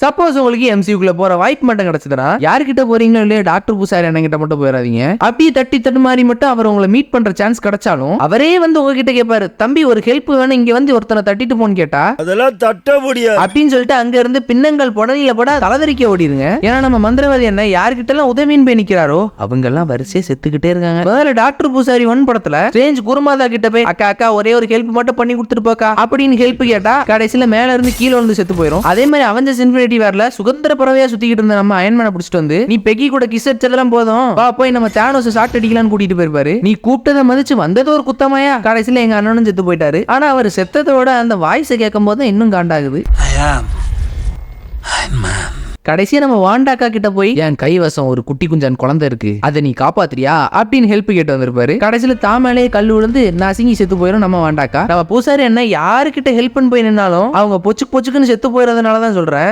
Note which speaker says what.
Speaker 1: Suppose உங்களுக்கு எம்சியூக்குள்ள போற வாய்ப்பு மட்டும் கிடைச்சதுன்னா யார்கிட்ட போறீங்களோ இல்லையா டாக்டர் பூசாரி அண்ணன் கிட்ட மட்டும் போயிடாதீங்க. அப்படியே தட்டு மாதிரி மட்டும் அவர் உங்களை மீட் பண்ற சான்ஸ் கிடைச்சாலும் அவரே வந்து உங்ககிட்ட கேட்பாரு, தம்பி ஒரு ஹெல்ப் வேணும், இங்க வந்து ஒருத்தனை தட்டிட்டு போன்னு கேட்டா
Speaker 2: அதெல்லாம் தட்ட முடியாது
Speaker 1: அப்படின்னு சொல்லிட்டு அங்க இருந்து பின்னங்கள் புடனில போட தலைவரிக்க ஓடிடுங்க. ஏன்னா நம்ம மந்திரவாதி என்ன யார்கிட்ட எல்லாம் உதவின்னு போய் நிக்கிறாரோ அவங்க எல்லாம் வரிசையை செத்துக்கிட்டே இருக்காங்க. முதல்ல டாக்டர் பூசாரி 1 படத்துல ஸ்ட்ரேஞ்ச் குருமாதா கிட்ட போய் அக்கா ஒரே ஒரு ஹெல்ப் மட்டும் பண்ணி கொடுத்துட்டு போக்கா அப்படின்னு ஹெல்ப் கேட்டா கடைசியில மேல இருந்து கீழே வந்து செத்து போயிடும். அதே மாதிரி அவெஞ்சர்ஸ் இன்ஃபினிட்டி வார்ல சுதந்திர பறவையா சுத்திக்கிட்டு இருந்த நம்ம அயன்மேனை பிடிச்சிட்டு வந்து நீ பெக்கி கூட கிஸ் அடிச்சதெல்லாம் போதும் வா போய் நம்ம தானோஸ் ஷாட் அடிக்கலாம்னு கூட்டிட்டு போயிருப்பாரு. நீ கூப்பிட்டதை மதிச்சு வந்தது ஒரு குத்தமாயா? கடைசியில எங்க அண்ணனும் செத்து போயிட்டாரு. ஆனா அவர் செத்ததோட அந்த வாய்ஸை கேட்கும் போது இன்னும் காண்டாகுது. கடைசியா நம்ம வாண்டாக்கா கிட்ட போய் என் கைவசம் ஒரு குட்டி குஞ்சான் குழந்தை இருக்கு, அதை நீ காப்பாத்துறியா அப்படின்னு ஹெல்ப் கேட்டு வந்திருப்பாரு. கடைசியில தாமேலே கல் விழுந்து நசுங்கி செத்து போயிடும் நம்ம வாண்டாக்கா. நம்ம பூசாரி என்ன யாருக்கிட்ட ஹெல்ப் பண்ணி போய் நின்னாலும் அவங்க பொச்சுக்குன்னு செத்து போயிடுறதுனாலதான் சொல்றேன்.